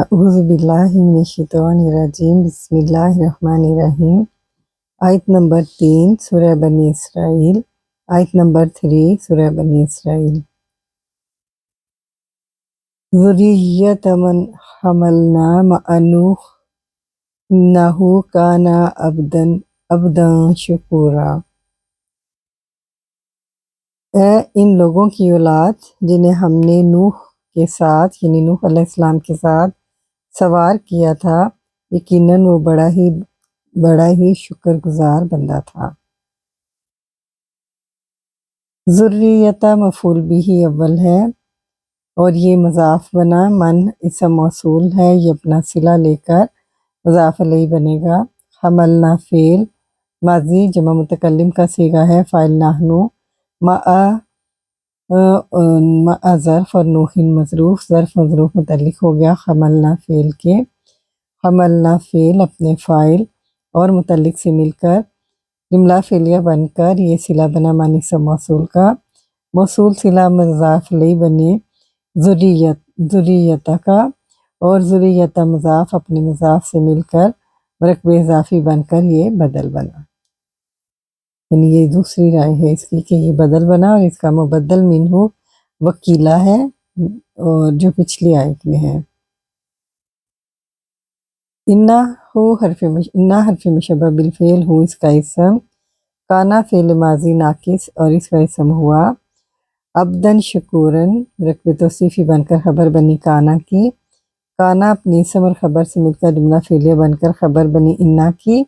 اعوذ باللہ من الشیطان الرجیم، بسم اللہ الرحمن الرحیم۔ آیت نمبر 3 سورہ بنی اسرائیل، آیت نمبر 3 سورہ بنی اسرائیل۔ ذریۃ من حملنا مع نوح انہ کان عبدا شکورا۔ اے ان لوگوں کی اولاد جنہیں ہم نے نوح کے ساتھ یعنی نوح علیہ السلام کے ساتھ سوار کیا تھا، یقیناً وہ بڑا ہی شکر گزار بندہ تھا۔ ذریۃ مفعول بہ اول ہے اور یہ مضاف بنا، من اسم موصول ہے، یہ اپنا صلہ لے کر مضاف الیہ بنے گا۔ حملنا فعل ماضی جمع متکلم کا صیغہ ہے، فاعل نحن، مع ظرف اور نوح مظروف، ظرف مظروف متعلق ہو گیا حملنا فعل کے۔ حملنا فعل اپنے فاعل اور متعلق سے مل کر جملہ فعلیہ بن کر یہ صلہ بنا معنی اسم موصول کا، موصول صلہ مضاف الیہ بنے ذریۃ کا، اور ذریۃ مضاف اپنے مضاف سے مل کر مرکب اضافی بن کر یہ بدل بنا، یعنی یہ دوسری رائے ہے اس کی کہ یہ بدل بنا، اور اس کا مبدل منہ وکیلہ ہے اور جو پچھلی آیت میں ہے۔ انہ حرف مشبہ بالفعل ہو اس کا اسم، کانا فعل ماضی ناقص اور اس کا اسم ہوا، عبدن شکورن مرکب توصیفی بن کر خبر بنی کانا کی، کانا اپنی اسم اور خبر سے مل کر جملہ فعلیہ بن کر خبر بنی انہ کی،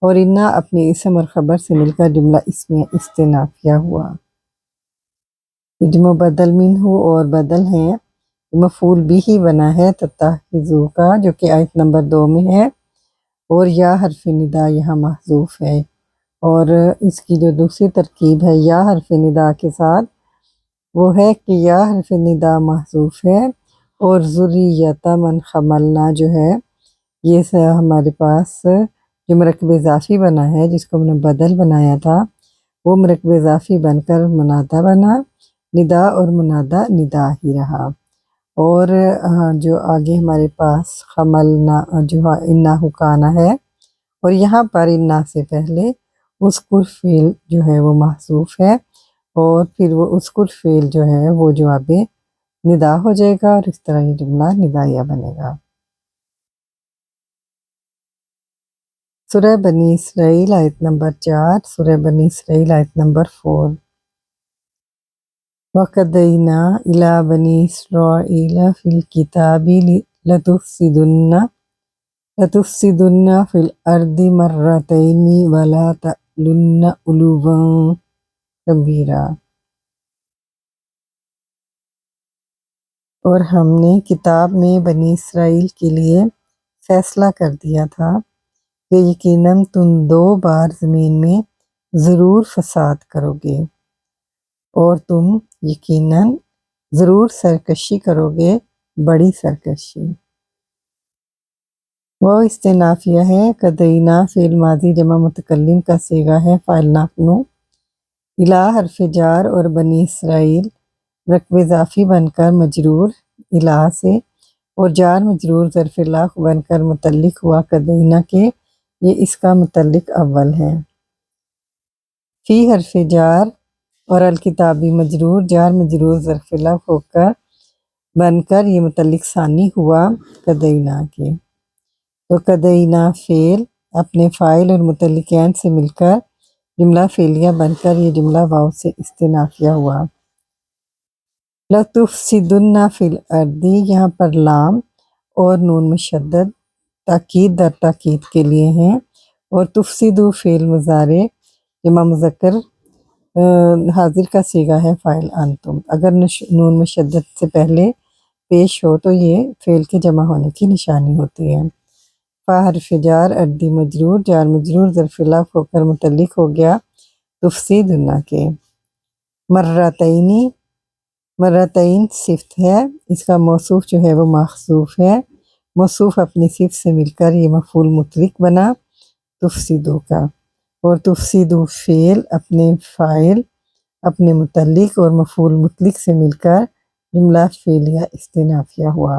اور انہ اپنی اسم اور خبر سے مل کر جملہ اسمیہ استئنافیہ ہوا۔ یہ جو مبدل منہ اور بدل ہیں مفعول بھی بنا ہے تتخذوا کا، جو کہ آیت نمبر 2 میں ہے، اور یا حرف ندا یہاں محذوف ہے، اور اس کی جو دوسری ترکیب ہے یا حرف ندا کے ساتھ وہ ہے کہ یا حرف ندا محذوف ہے اور ذریۃ من حملنا جو ہے یہ ہمارے پاس جو مرکب اضافی بنا ہے جس کو ہم نے بدل بنایا تھا وہ مرکب اضافی بن کر منادہ بنا، ندا اور منادہ ندا ہی رہا، اور جو آگے ہمارے پاس حملنا جو انہ کانا ہے، اور یہاں پر انہ سے پہلے اذکر فعل جو ہے وہ محذوف ہے، اور پھر وہ اذکر فعل جو ہے وہ جواب ندا ہو جائے گا، اور اس طرح یہ جملہ ندائیہ بنے گا۔ سورہ بنی اسرائیل آیت نمبر 4، سورہ بنی اسرائیل آیت نمبر 4۔ وَقَضَيْنَا إِلَىٰ بَنِي إِسْرَائِيلَ فِي الْكِتَابِ لَتُفْسِدُنَّ فِي الْأَرْضِ مَرَّتَيْنِ وَلَا تَعْلُنَّ عُلُوًّا كَبِيرًا۔ اور ہم نے کتاب میں بنی اسرائیل کے لیے فیصلہ کر دیا تھا کہ یقیناً تم 2 بار زمین میں ضرور فساد کرو گے، اور تم یقیناً ضرور سرکشی کرو گے، بڑی سرکشی۔ وہ استئنافیہ ہے، قدینا فعل ماضی جمع متکلم کا صیغہ ہے، فاعل نحن، الی حرف جار اور بنی اسرائیل مرکب اضافی بن کر مجرور الی سے، اور جار مجرور ظرف اللہ بن کر متعلق ہوا قدینا کے، یہ اس کا متعلق اول ہے۔ فی حرف جار اور الکتابی مجرور جار مجرور ظرف اللہ ہو کر بن کر یہ متعلق ثانی ہوا قدینا کے، تو قدینا فعل اپنے فاعل اور متعلقین سے مل کر جملہ فعلیہ بن کر یہ جملہ واو سے استئنافیہ ہوا۔ لَتُفْسِدُنَّ فِي الْأَرْضِ یہاں پر لام اور نون مشدد تاکید در تاکید کے لیے ہیں، اور تفسدو فعل مضارع جمع مذکر حاضر کا صیغہ ہے، فاعل انتم، اگر نون مشدد سے پہلے پیش ہو تو یہ فعل کے جمع ہونے کی نشانی ہوتی ہے۔ فا حرف جار اردی مجرور جار مجرور ظرف اللہ ہو کر متعلق ہو گیا تفسدن کے۔ مرتین صفت ہے، اس کا موصوف جو ہے وہ محذوف ہے، موصوف اپنی صفت سے مل کر یہ مفعول مطلق بنا تفسدو کا، اور تفسدو فعل اپنے فاعل اپنے متعلق اور مفعول مطلق سے مل کر جملہ فعلیہ استئنافیہ ہوا۔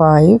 5